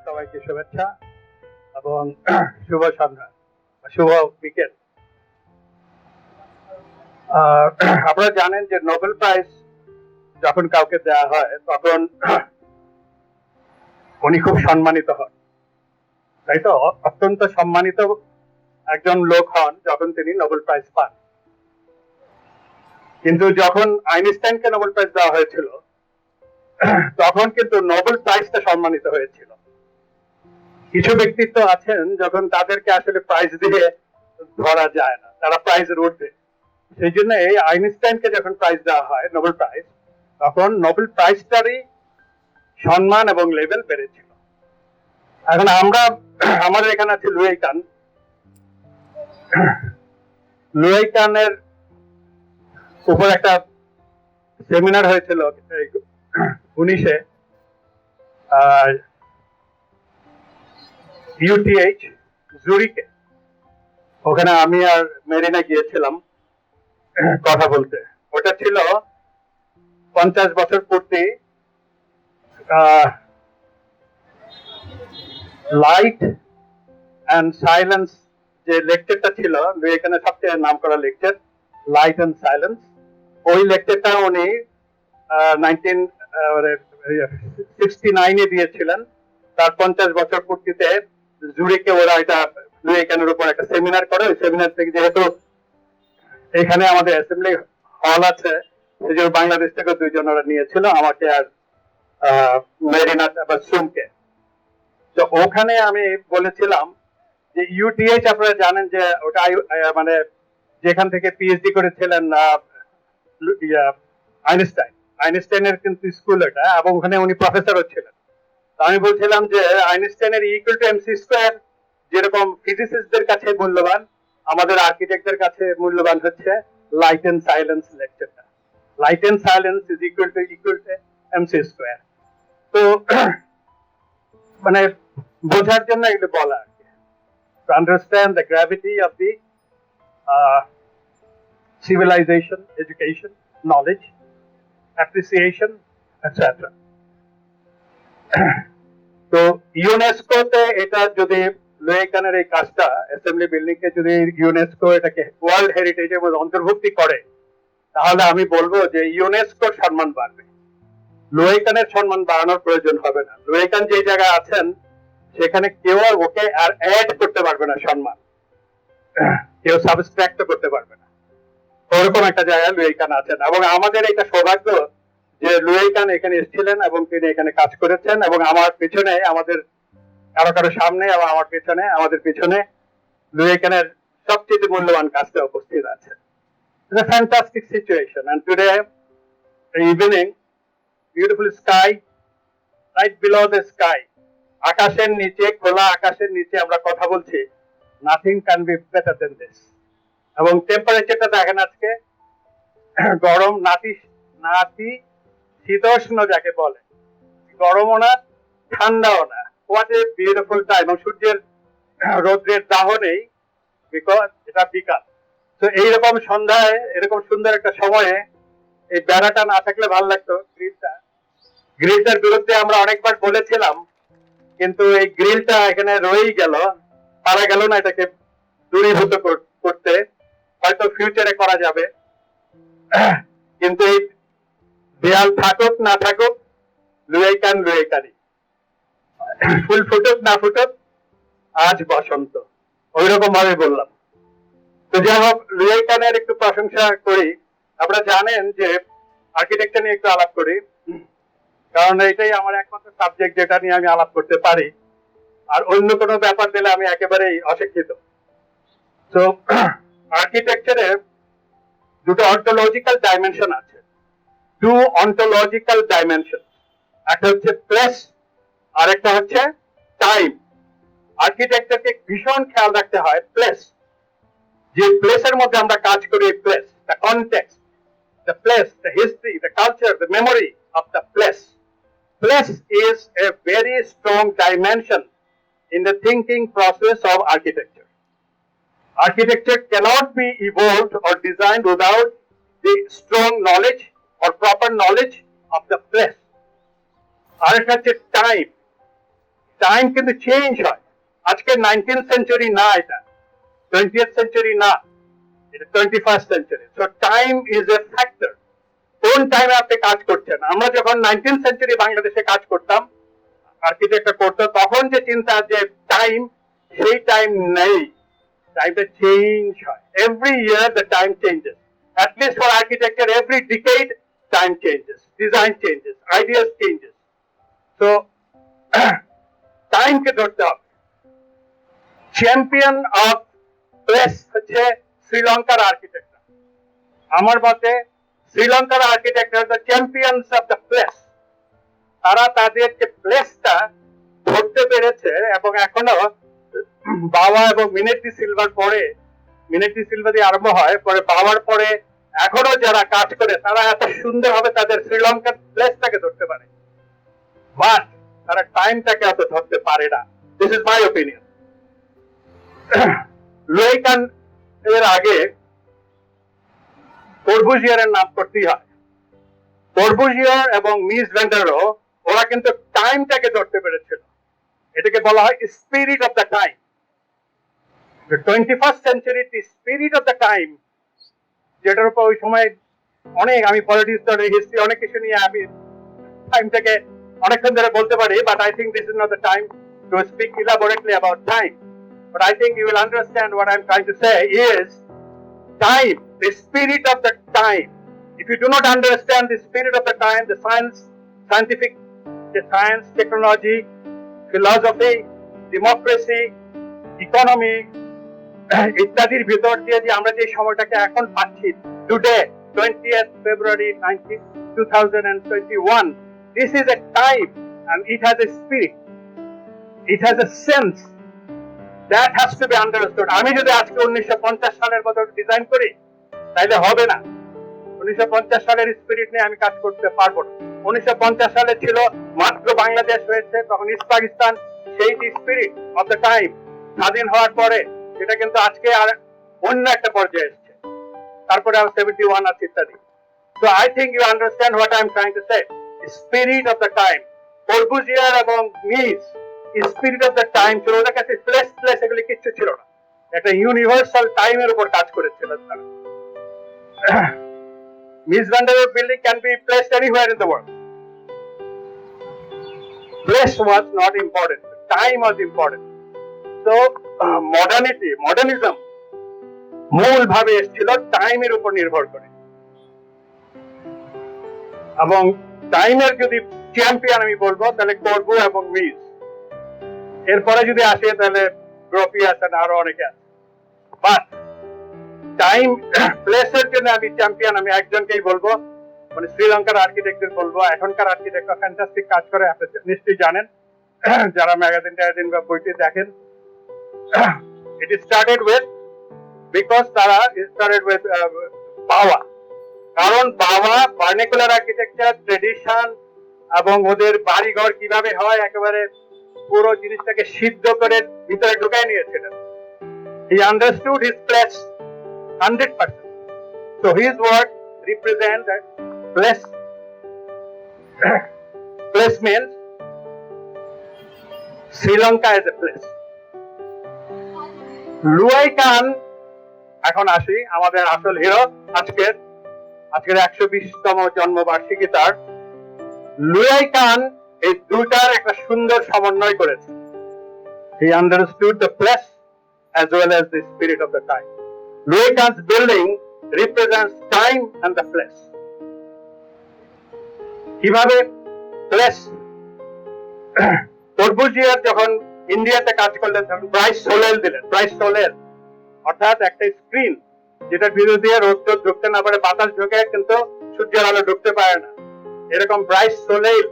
সবাইকে শুভেচ্ছা এবং শুভ সন্ধ্যা, শুভ বিকেল। আপনারা জানেন যে নোবেল প্রাইজ যখন কাউকে দেওয়া হয় তখন উনি খুব সম্মানিত হন, তাই তো? অত্যন্ত সম্মানিত একজন লোক হন যখন তিনি নোবেল প্রাইজ পান। কিন্তু যখন আইনস্টাইনকে নোবেল প্রাইজ দেওয়া হয়েছিল তখন কিন্তু নোবেল প্রাইজটা সম্মানিত হয়েছিল। কিছু ব্যক্তিত্ব আছেন যখন তাদেরকে আসলে প্রাইজ দিয়ে ধরা যায় না, তারা প্রাইজের ঊর্ধ্বে। সেই জন্য এই আইনস্টাইনকে যখন প্রাইজ দেওয়া হয় নোবেল প্রাইজ, তখন নোবেল প্রাইজটারই সম্মান এবং লেভেল বেড়েছিল। এখন আমাদের এখানে আছে লুই কান। লুই কানের উপর একটা সেমিনার হয়েছিল 19-এ UTH জুরিকে। ওখানে আমি আর মেরিনা গিয়েছিলাম কথা বলতে। ওটা ছিল 50 বছর পূর্তি লাইট অ্যান্ড সাইলেন্স যে লেকচারটা ছিল, এখানে সবচেয়ে নাম করা লেকচার লাইট অ্যান্ড সাইলেন্স। ওই লেকচারটা উনি 1969-এ দিয়েছিলেন। তার 50 বছর পূর্তিতে জুরিকে ওরা এটা লুইকানের উপর একটা সেমিনার করে। ওই সেমিনার থেকে, যেহেতু এখানে আমাদের অ্যাসেম্বলি হল আছে, সেই জন্য বাংলাদেশ থেকে 2 জন ওরা নিয়েছিল, আমাকে আর মেরিনা বা সুমকে। তো ওখানে আমি বলেছিলাম যে UTH আপনারা জানেন যে ওটা মানে যেখান থেকে PhD করেছিলেন আইনস্টাইনের কিন্তু স্কুল এটা, এবং ওখানে উনি প্রফেসরও ছিলেন। আমি বলছিলাম যে আইনস্টাইনের ইকুয়াল টু MC স্কয়ার যেরকম ফিজিসিস্টদের কাছে মূল্যবান, আমাদের আর্কিটেক্টদের কাছে মূল্যবান হচ্ছে লাইট এন্ড সাইলেন্স লেকচারটা। Light and silence is equal to MC square. তো মানে বোঝার জন্য এগুলো বলা আর কি, to understand the gravity of the civilization, education, knowledge, appreciation, etc. তো ইউনেস্কোতে এটা যদি লুইকানের এই কাজটা অ্যাসেম্বলি বিল্ডিং কে যদি ইউনেস্কো এটাকে ওয়ার্ল্ড হেরিটেজের মধ্যে অন্তর্ভুক্তি করে, তাহলে আমি বলবো যে ইউনেস্কোর সম্মান বাড়বে, লুইকানের সম্মান বাড়ানোর প্রয়োজন হবে না। লুইকান যে জায়গায় আছেন সেখানে কেউ আর ওকে আর অ্যাড করতে পারবে না সম্মান, কেউ সাবস্ট্রাক্ট করতে পারবে না। ওরকম একটা জায়গায় লুইকান আছেন, এবং আমাদের এটা সৌভাগ্য যে লুইকান এখানে এসেছিলেন এবং তিনি এখানে কাজ করেছেন, এবং আমার পিছনে, আমাদের কারো সামনে এবং আমার পিছনে, আমাদের পিছনে লুইকানের সবচেয়ে মূল্যবান কাজটা উপস্থিত আছে। It's a fantastic situation, and today evening beautiful sky, right below the sky, আকাশের নিচে, খোলা আকাশের নিচে আমরা কথা বলছি। Nothing can be better than this. এবং টেম্পারেচারটা দেখেন আজকে, গরম নাতি শীতোষ্ণ যাকে বলে, গরমও না ঠান্ডাও না। What a beautiful time. এবং সূর্যের রৌদ্রের দাহ নেই, বিকজ এটা বিকাল। তো এইরকম সন্ধ্যায় এরকম সুন্দর একটা সময়ে এই বেড়াটা না থাকলে ভালো লাগতো। গ্রিলটার বিরুদ্ধে আমরা অনেকবার বলেছিলাম, কিন্তু এই গ্রিলটা এখানে রয়েই গেল, পারা গেল না এটাকে দূরীভূত করতে। হয়তো ফিউচারে করা যাবে, কিন্তু এই দেয়াল থাকুক না থাকুক, লুইকানই। ফুল ফুটুক না ফুটুক, আজ বসন্ত, ওইরকম ভাবে বললাম। তো যাই হোক, লুইকানের একটু প্রশংসা করি। আপনারা জানেন যে আর্কিটেকচার নিয়ে একটু আলাপ করি, কারণ এটাই আমার একমাত্র সাবজেক্ট যেটা নিয়ে আমি আলাপ করতে পারি, আর অন্য কোনো ব্যাপার দিলে আমি একেবারেই অশিক্ষিত। তো আর্কিটেকচারে দুটো অন্টোলজিক্যাল ডাইমেনশন আছে, টু অন্টোলজিক্যাল ডাইমেনশন। একটা হচ্ছে প্লেস, আর একটা হচ্ছে টাইম। আর্কিটেকচারকে ভীষণ খেয়াল রাখতে হয় প্লেস, যে প্লেসের মধ্যে আমরা কাজ করি, place, the context, the place, the history, the culture, the memory of the place. Place is a very strong dimension in the thinking process of architecture. Architecture cannot be evolved or designed without the strong knowledge or proper knowledge of the place. Architecture time. Time কিন্তু change হয়। আজকে 19th century না, এটা 20th century না, এটা 21st century. So time is a factor. কোন টাইমে আপনি কাজ করছেন? আমরা যখন 19th সেঞ্চুরি বাংলাদেশে কাজ করতাম, আর্কিটেক্টরা করতো, তখন যে চিন্তা যে টাইম, সেই টাইম নেই। টাইমটা চেঞ্জ হয়। Every year the time changes. At least for architecture, every decade time changes, design changes, ideas changes. So time কে ধরতে হবে। চ্যাম্পিয়ন অফ প্লেস হচ্ছে শ্রীলঙ্কার আর্কিটেক্টরা। আমার মতে শ্রীলঙ্কার আর্কিটেক্টরা the champions of the place. তারা তাদের যে প্লেসটা ধরতে পেরেছে, এবং এখনো বাবা এবং মিনেটি সিলভার পরে, মিনেটি সিলভা দিয়ে আরম্ভ হয়, পরে বাবার পরে এখনো যারা কাজ করে তারা এত সুন্দর ভাবে তাদের শ্রীলঙ্কার প্লেসটাকে ধরতে পারে, বাট তারা টাইমটাকে এত ধরতে পারে না। This is my opinion. Louis Kahn এর আগে কর্বুজিয়ারের নাম করতেই হয়। কর্বুজিয়ার এবং মিস ভেন্ডারও, ওরা কিন্তু টাইমটাকে ধরতে পেরেছিল। এটাকে বলা হয় spirit of the time. The 21st century, the spirit of the time, যেটার উপর ওই সময় অনেক, আমি পলিটিক্স, হিস্ট্রি, অনেক কিছু নিয়ে আমি টাইমটাকে অনেকক্ষণ ধরে বলতে পারি, but I think this is not the time to speak elaborately about time. But I think you will understand what I'm trying to say is time, the spirit of the time. If you do not understand the spirit of the time, the scientific, the science, technology, philosophy, democracy, economy, ইত্যাদির ভিতর দিয়ে যে আমরা যে সময়টাকে এখন পাচ্ছি, today 20th February 2021, this is a time and it has a spirit, it has a sense that has to be understood. আমি যদি আজকে 1950 সালের মতো ডিজাইন করি তাইলে হবে না। 1950 সালের স্পিরিট নিয়ে আমি কাজ করতে পারবো না। 1950 সালে ছিল মাত্র বাংলাদেশ হয়েছে, তখন ইস্ট পাকিস্তান, সেই স্পিরিট অফ দ্য টাইম স্বাধীন হওয়ার পরে সেটা কিন্তু আজকে আর অন্য একটা পর্যায়ে এসেছে। তারপরে আর 71 আছে ইত্যাদি। So I think you understand what I'm trying to say. Spirit of the time. কর্বুজিয়ার এবং miss, spirit of the time ছিল ওদের কাছে। প্লেস এগুলি কিচ্ছু ছিল না, একটা ইউনিভার্সাল টাইমের উপর কাজ করেছিলেন তারা। মিস ভ্যান্ডারের building can be placed anywhere in the world. Place was not important, time was important. So modernism মূল ভাবে এসেছিল টাইমের উপর নির্ভর করে। এবং টাইমের যদি চ্যাম্পিয়ন আমি বলবো তাহলে কর্বু এবং মিস। এরপরে যদি আসে তাহলে গ্রোপিয়াস আর আরো অনেকে আছে। বাট টাইম প্লেসের জন্য আমি চ্যাম্পিয়ন, আমি একজনকেই বলবো, মানে শ্রীলঙ্কার আর্কিটেক্টদের বলবো। এখনকার আর্কিটেক্টরা ফ্যান্টাস্টিক কাজ করে, আপনি নিশ্চয়ই জানেন যারা ম্যাগাজিন ট্যাগাজিন বা বইটি দেখেন। It started with, because তারা started with বাওয়া। কারণ বাওয়া ভার্নাকুলার আর্কিটেকচার, ট্রেডিশন এবং ওদের বাড়িঘর কিভাবে হয় একেবারে পুরো জিনিসটাকে সিদ্ধ করে ভিতরে ঢুকাই নিয়েছিলেন। He understood his place 100%. So his work represents that place. Place means Sri Lanka as a place. লুয়াইকান, এখন আসি আমাদের আসল হিরো, আজকের 120তম জন্মবার্ষিকী তার। লুয়াইকান এই দুটার একটা সুন্দর সমন্বয় করেছে। He understood the place as well as the spirit of the time. Luikan's building represents time and the place. কিভাবে প্লেস? কর্বুজিয়ার যখন ইন্ডিয়াতে কাজ করলেন তখন ব্রাইস সোলেল দিলেন। ব্রাইস সোলেল অর্থাৎ একটা স্ক্রিন যেটা ভিতর দিয়ে রোদ ঢুকতে না পারে, বাতাস ঢুকে কিন্তু সূর্যের আলো ঢুকতে পারে না, এরকম ব্রাইস সোলেল।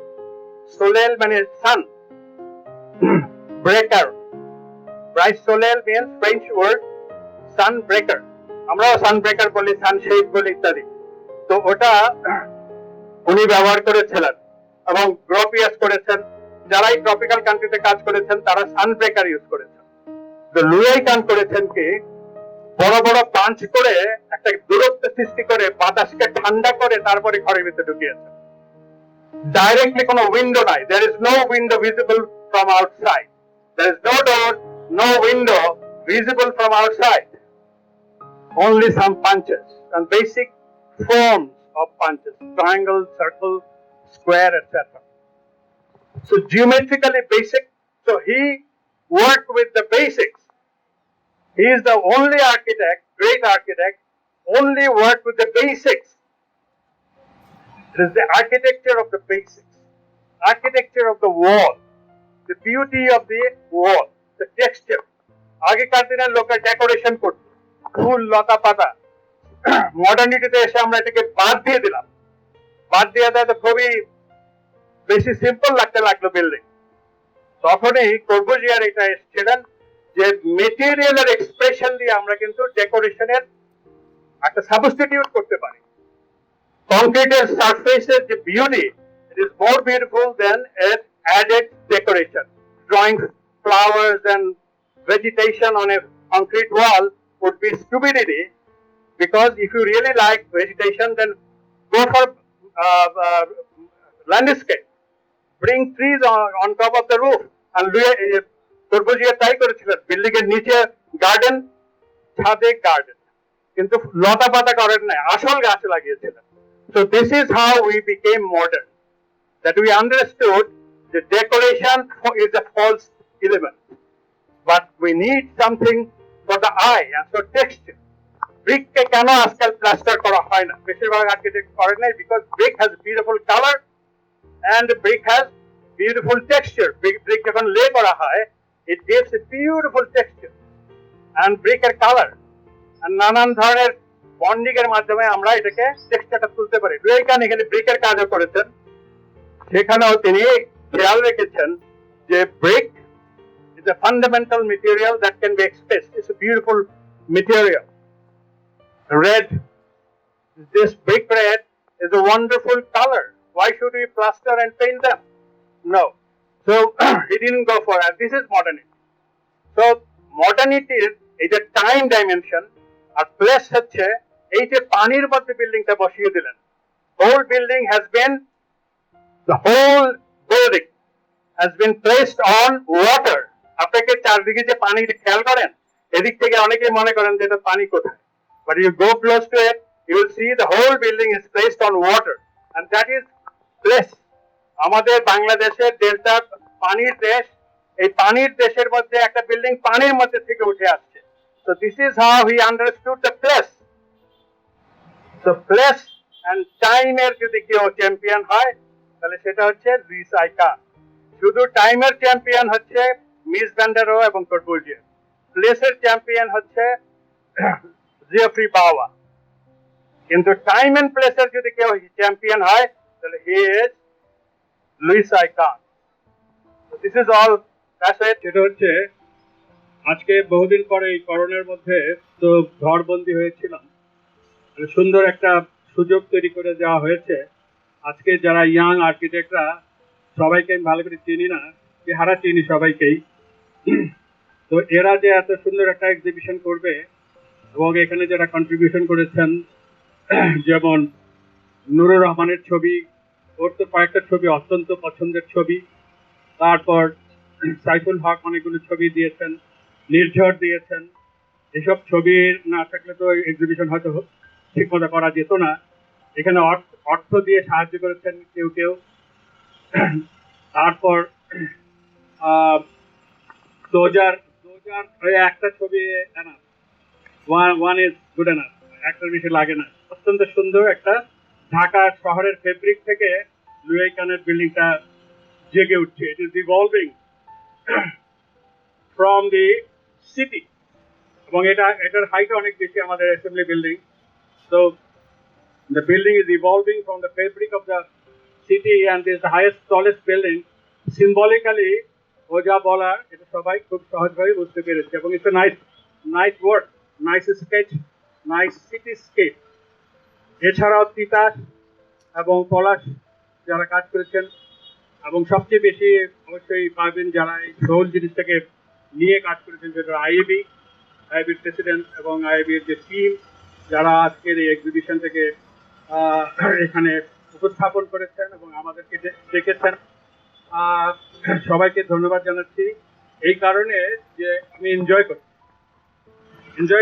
সোলেল মানে sun breaker. Brise soleil means French word sun breaker. আমরাও সান ব্রেকার বলি, সান শেড বলি ইত্যাদি। তো ওটা উনি ব্যবহার করেছিলেন এবং গ্রোপিয়াস করেছেন। যারাই ট্রপিক্যাল কান্ট্রিতে কাজ করেছেন তারা সান ব্রেকার ইউজ করেছেন। তো লুইকান করেছেন কি, বড় বড় পাঞ্চ করে একটা দূরত্ব সৃষ্টি করে বাতাসকে ঠান্ডা করে তারপরে ঘরের ভিতরে ঢুকিয়েছেন। ডাইরেক্টলি কোনো উইন্ডো নাই, there is no window visible from outside. There is no door, no window visible from outside. Only some punches and basic forms of punches, triangle, circle, square, etc. So geometrically basic. So he worked with the basics. He is the only architect, great architect, only worked with the basics. It is the architecture of the basics, architecture of the wall, the beauty of the wall, the texture. আগেকার দিনের লোকের decoration করত, ফুল লতা পাতা। মডার্নিটিতে এসে আমরা এটাকে বাদ দিয়ে দিলাম, বাদ দিয়ে দেয় তো খুবই বেশি সিম্পল লাগতে লাগলো বিল্ডিং। তখনই কর্বুজিয়ার এটা এসেছিলেন যে মেটেরিয়ালের এক্সপ্রেশন দিয়ে আমরা কিন্তু ডেকোরেশনের একটা সাবস্টিটিউট করতে পারি। কংক্রিটের সারফেসের যে beauty, it is more beautiful than an added decoration. Drawing flowers and vegetation on a concrete wall would be stupidity, because if you really like vegetation, then go for landscape. Bring trees on top of the roof. And কর্বুজিয়া তাই করেছিলেন, building এর নিচে garden, ছাদে garden, কিন্তু লতা পাতা করেন নাই, আসল গাছ লাগিয়েছিলেন। So this is how we became modern, that we understood the decoration is a false element, but we need something for the eye, and so texture. Brick কে কেন আজকাল প্লাস্টার করা হয় না, বেশিরভাগ আর্কিটেক্ট করে নাই, because brick has beautiful color and brick has beautiful texture. Brick যখন লে করা হয়, it gives a beautiful texture and brick এর color, and নানান ধরনের বন্ডিং এর মাধ্যমে আমরা এটাকে টেক্সচারটা তুলতে পারি। লুইকান এখানে ব্রিকের কাজও করেছেন, সেখানেও তিনি খেয়াল রেখেছেন যে brick is a fundamental material that can be expressed. It's a beautiful material. Red, this brick red is a wonderful color. Why should we plaster and paint them? No. So he didn't go for it. This is modernity. So modernity is a time dimension, আর place হচ্ছে এই যে পানির মধ্যে বিল্ডিংটা বসিয়ে দিলেন। Whole building has been, the whole building has been placed on water. আপনাকে চারদিকে যে পানি খেয়াল করেন, এদিক থেকে অনেকেই মনে করেন যে এটা পানি কোথায়, but you go close to it, you will see the whole building is placed on water, and that is place. আমাদের বাংলাদেশের ডেল্টা পানির দেশ, এই পানির দেশের মধ্যে একটা বিল্ডিং পানির মধ্যে থেকে উঠে আসছে। So this is how he understood the place. So place and time এর যদি কেউ চ্যাম্পিয়ন হয়, তাহলে সেটা হচ্ছে লুইস আইকান। শুধু টাইমের চ্যাম্পিয়ন হচ্ছে মিস ভ্যান ডার রো এবং কর্বুজিয়া। প্লেসের চ্যাম্পিয়ন হচ্ছে জিওফ্রি বাওয়া। কিন্তু টাইম এন্ড প্লেসের যদি কেউ চ্যাম্পিয়ন হয়, তাহলে he is Louis I Kahn. This is all. সেটা হচ্ছে আজকে বহুদিন পরে এই করোনার মধ্যে তো ঘরবন্দি হয়েছিলাম, সুন্দর একটা সুযোগ তৈরি করে দেওয়া হয়েছে। আজকে যারা ইয়াং আর্কিটেক্টরা, সবাইকে আমি ভালো করে চিনি না, চেহারা চিনি সবাইকেই, তো এরা যে এত সুন্দর একটা এক্সিবিশন করবে এবং এখানে যারা কন্ট্রিবিউশন করেছেন, যেমন নুরুর রহমানের ছবি, ওর তো কয়েকটা ছবি অত্যন্ত পছন্দের ছবি, তারপর সাইফুল হক অনেকগুলো ছবি দিয়েছেন, নির্ঝর দিয়েছেন। এসব ছবি না থাকলে তো এক্সিবিশন হয়তো ঠিক মতো করা যেত না। এখানে অর্থ দিয়ে সাহায্য করেছেন কেউ কেউ। তারপর দোজার একটা ছবি enough, one is good enough, একটার বেশি লাগে না। অত্যন্ত সুন্দর একটা ঢাকা শহরের ফেব্রিক থেকে লুইকানের বিল্ডিংটা জেগে উঠছে। It is evolving from the city, এবং এটার হাইট অনেক বেশি আমাদের assembly building. So the building is evolving from the fabric of the city, and this is the highest, tallest building. Symbolically, ও যা বলার এটা সবাই খুব সহজভাবে বুঝতে পেরেছে, এবং it's a nice work, nice sketch, nice cityscape. এছাড়াও তিতাস এবং পলাশ যারা কাজ করেছেন, এবং সবচেয়ে বেশি অবশ্যই পাবেন যারা এই হোল জিনিসটাকে নিয়ে কাজ করেছেন, যেটা আইএবির প্রেসিডেন্ট এবং আইএবির যে টিম, যারা আজকের এই এক্সিবিশন থেকে এখানে উপস্থাপন করেছেন এবং আমাদেরকে দেখেছেন। আহ, সবাইকে ধন্যবাদ জানাচ্ছি এই কারণে যে আমি এনজয়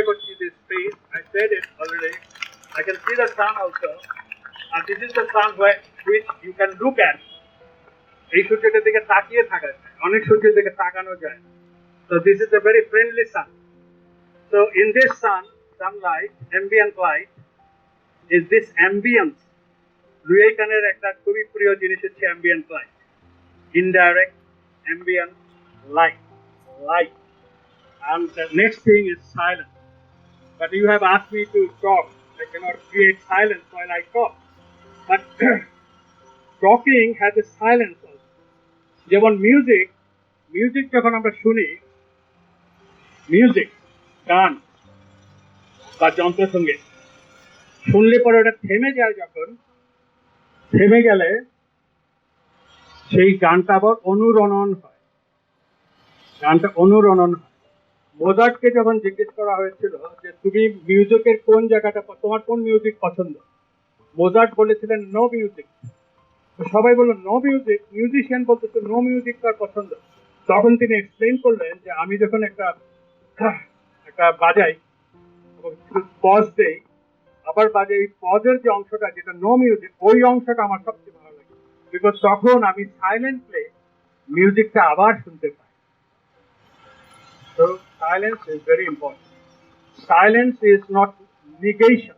করছি this space I said it already I can see the sun also and this is the sun which you can look at এই সূর্যটার দিকে তাকিয়ে থাকা যায় অনেক সূর্যের দিকে তাকানো যায় so this is a very friendly sun so in this sunlight ambient light is this ambience Louis কানের একটা খুবই প্রিয় জিনিস হচ্ছে ambient light indirect ambient light and the next thing is silence but you have asked me to talk I cannot create silence while I talk but talking has a silence also যেমন music যখন আমরা শুনি music গান বা যন্ত্রসঙ্গীত শুনলে পরে ওটা থেমে যায় যখন থেমে গেলে সেই গানটা আবার অনুরণন হয় মোজার্টকে যখন জিজ্ঞেস করা হয়েছিল যে তুমি মিউজিকের কোন জায়গাটা তোমার কোন মিউজিক পছন্দ মোজার্ট বলেছিলেন নো মিউজিক সবাই বললো নো মিউজিক মিউজিশিয়ান বলতেছে নো মিউজিক তার পছন্দ তখন তিনি এক্সপ্লেন করলেন যে আমি যখন একটা বাজাই পজ দেই আবার বাজে এই পজের যে অংশটা যেটা নো মিউজিক ওই অংশটা আমার সবচেয়ে ভালো লাগে বিকজ তখন আমি সাইলেন্টলি মিউজিকটা আবার শুনতে পাই So silence is very important. Silence is not negation.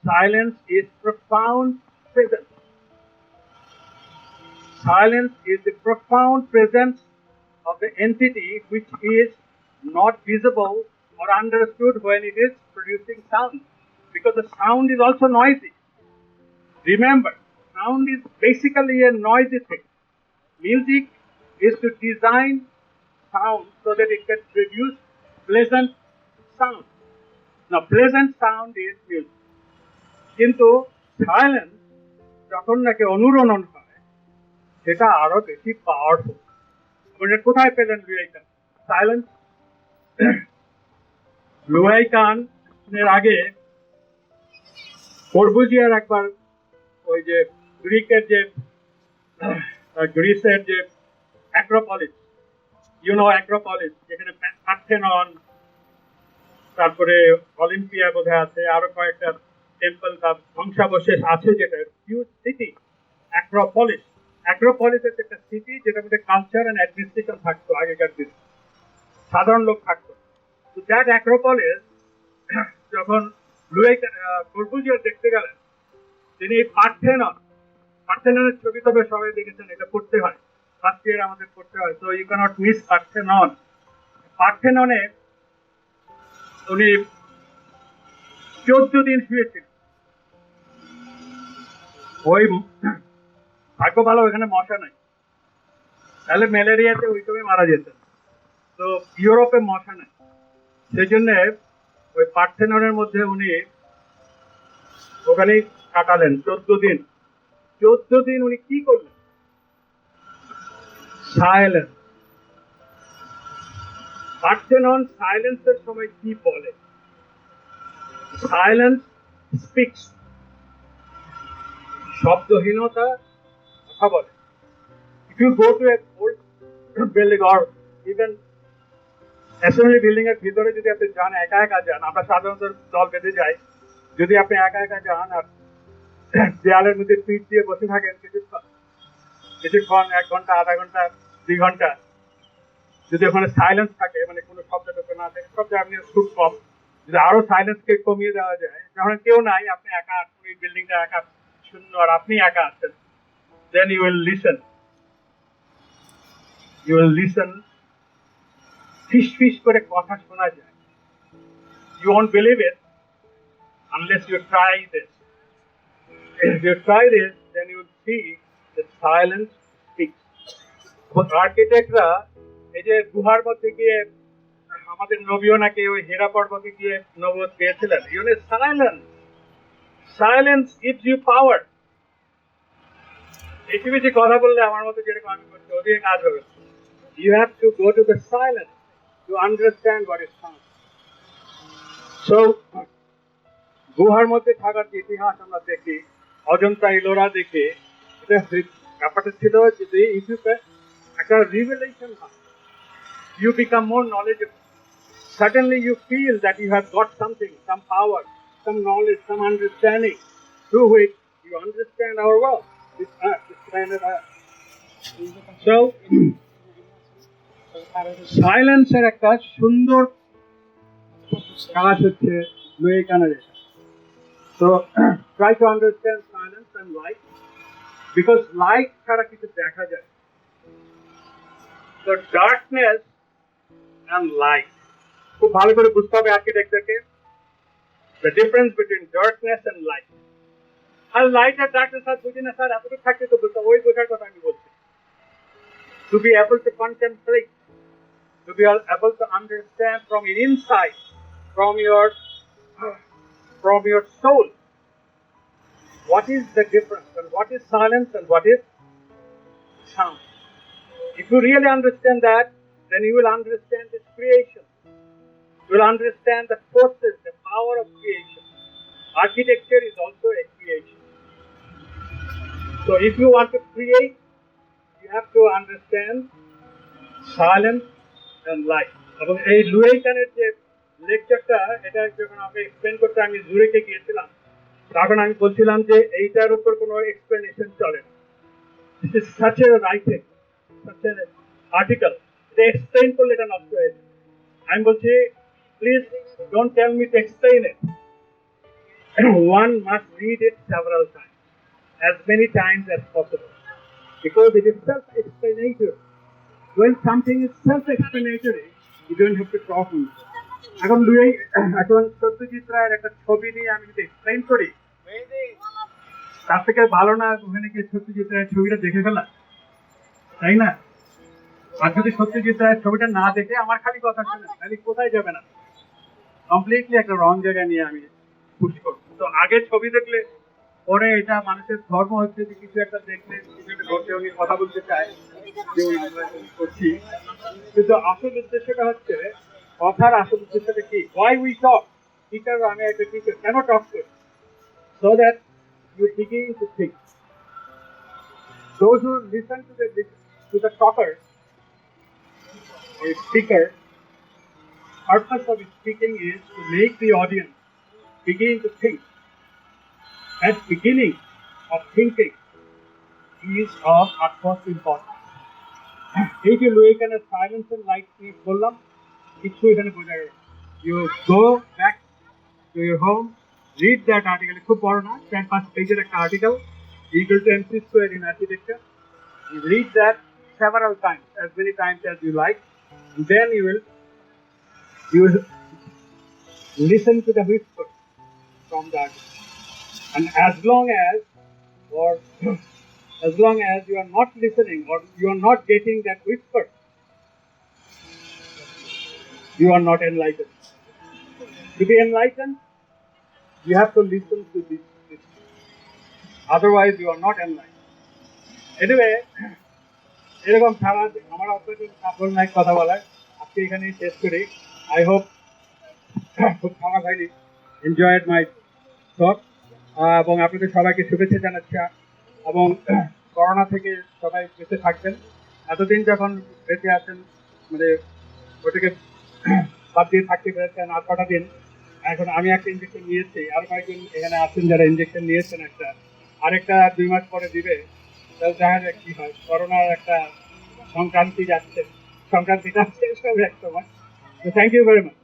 Silence is profound presence. Silence is the profound presence of the entity which is not visible or understood when it is producing sound. Because the sound is also noisy. Remember, sound is basically a noisy thing. Music is to design sound so that it can produce pleasant sound. Now, pleasant sound is music. কিন্তু silence যখন নাকি অনুরণন হয় সেটা আরো বেশি powerful মানে কোথায় পেলেন লুই কান সাইলেন্স লুই কানের আগে কর্বুজিয়ার একবার ওই যে গ্রিসের যে অ্যাক্রোপলিস অ্যাক্রোপলিস যেখানে পার্থেনন তারপরে অলিম্পিয়া বোধহয় আছে আরো কয়েকটা টেম্পল বা ধ্বংসাবশেষ আছে যেটা হিউজ সিটি অ্যাক্রোপলিস একটা সিটি যেটার মধ্যে কালচার এন্ড অ্যাডমিনিস্ট্রেশন থাকতো আগেকার দিনে সাধারণ লোক থাকতো তো দ্যাট অ্যাক্রোপলিস যখন কর্বুজিয়ার দেখতে গেলেন তিনি পার্থেননের ছবি তবে সবাই দেখেছেন এটা পড়তে হয় ফার্স্ট ইয়ার আমাদের পড়তে হয় তো ইউ ক্যানট মিস পার্থেননে উনি 14 দিন শুয়েছিলেন ওই ভাগ্য ভালো এখানে মশা নাই তাহলে ম্যালেরিয়াতে ওই সময় মারা যেতেন তো ইউরোপে মশা নাই সেই জন্য ওই পার্থেননের মধ্যে উনি ওখানেই কাটালেন 14 দিন উনি কি করলেন সাইলেন্স পার্থেনন সাইলেন্সের সময় কি বলে সাইলেন্স স্পিক্স শব্দহীনতা কথা বলে if you go to a old building or even assembly building এর ভিতরে যদি আপনি যান একা যান আমরা সাধারণত দল বেঁধে যাই যদি আপনি একা যান আর দেয়ালের মধ্যে পিঠ দিয়ে বসে থাকেন কিছুক্ষণ 1 ঘন্টা আধা ঘন্টা 2 ঘন্টা যদি ওখানে সাইলেন্স থাকে মানে কোনো শব্দ না থাকে সব জায়গায় আপনি খুব কম যদি আরো সাইলেন্সকে কমিয়ে দেওয়া যায় যখন কেউ নাই আপনি একা ওই বিল্ডিংটা একা শূন্য আর আপনি একা আছেন then you will listen ফিস করে কথা শোনা যায় you won't believe it unless you try this if you try this then you will see that silence speaks আর্কিটেক্টরা এই যে গুহার মধ্যে গিয়ে আমাদের নবীও নাকি ওই হেরা পর্বতে গিয়ে নবুয়ত পেয়েছিলেন সাইলেন্স gives you power বেশি কথা বললে আমার মতো যেরকম আমি করছি ওদিকে কাজ হবে you have to go to the silence to understand what is sound so গুহার মধ্যে থাকার যে ইতিহাস আমরা দেখি অজন্তা ইলোরা দেখে এটা ব্যাপারটা ছিল যদি if you একটা রিভেলেশন হয়, you become more knowledgeable. Suddenly you feel that you have got something, some power, some knowledge, some understanding, through which you understand our world, this earth, this planet earth. So, silence এর একটা সুন্দর কাজ হচ্ছে বিবেকানন্দের। So, try to understand silence and light, because light ছাড়া কিছু দেখা যায়। So, darkness and light. খুব ভালো করে বুঝতে হবে আর্কিটেক্টকে, the difference between darkness and light. আর লাইট আর ডার্কনেস আর বুঝি না স্যার, এতটুকু থাকতে তো বুঝতে, ওই বোঝার কথা আমি বলছি। To be able to contemplate, to be able to understand from your inside, from your soul, what is the difference and what is silence and what is sound. If you really understand that, then you will understand this creation. You will understand the forces, the power of creation. Architecture is also a creation. So if you want to create, you have to understand silence and light. এবং এই লুয়েইকানের যে লেকচারটা, এটা যখন আমাকে explain করতে আমি জুরিকে গিয়েছিলাম, তখন আমি বলছিলাম যে এইটার উপর কোনো এক্সপ্লেনেশন চলে না। This is such a writing, such an article. এটা এক্সপ্লেন করলে এটা নষ্ট হয়ে যায়। আমি বলছি, please don't tell me to explain it. One must read it several times, as many times as possible, because it is self-explanatory. When something is self-explanatory, you don't have to talk on it. এখন সত্যজিৎ রায়ের একটা ছবি নিয়ে আমি যদি explain করি, তার থেকে ভালো না ওখানে গিয়ে সত্যজিৎ রায়ের ছবিটা দেখে ফেলা, তাই না? আর যদি সত্যজিৎ রায়ের ছবিটা না দেখে আমার খালি কথা শুনে, তাহলে কোথায় যাবে না? কমপ্লিটলি একটা রং জায়গায় নিয়ে আমি পুশ করবো। তো আগে ছবি দেখলে পরে এটা মানুষের ধর্ম হচ্ছে যে কিছু একটা দেখলে কিছু একটা ঘটে উনি কথা বলতে চায় যে করছি, কিন্তু আসল উদ্দেশ্যটা হচ্ছে, কথার আসল উদ্দেশ্যটা কি? Why we talk? টিচার, আমি একটা টিচার, কেন টক করি? So that you begin to think. Those who listen to the talker or speaker, purpose of speaking is to make the audience begin to think. At beginning of thinking is of utmost importance. এই যে লুয়েইকানের silence and light নিয়ে বললাম, কিছু এখানে বোঝা গেল। You go back to your home, read that article. খুব বড় না, 4-5 পেজের একটা article, equal to MC square in architecture. You read that several times, as many times as you like, and then you will listen to the whisper from the article. And as long as you are not listening or you are not getting that whisper, you are not enlightened. To be enlightened, you have to listen to this whisper. Otherwise, you are not enlightened. Anyway, এরকম সারা আমার অত্যন্ত Shuffle নাই কথা বলার, আজকে এখানেই শেষ করি। I hope খুব খারাপ হয়নি, enjoyed my talk. এবং আপনাদের সবাইকে শুভেচ্ছা জানাচ্ছি, এবং করোনা থেকে সবাই বেঁচে থাকবেন। এতদিন যখন বেঁচে আছেন, মানে ওটাকে বাদ দিয়ে থাকতে পেরেছেন আর কটা দিন। এখন আমি একটা ইঞ্জেকশন নিয়েছি, আর কয়েকজন এখানে আছেন যারা ইঞ্জেকশন নিয়েছেন, আরেকটা 2 মাস পরে দিবে। তাহলে দেখা যাক কি হয়। করোনার একটা সংক্রান্তি যাচ্ছে, সংক্রান্তিটা শেষ হবে এক সময়। তো থ্যাংক ইউ ভেরি মাচ।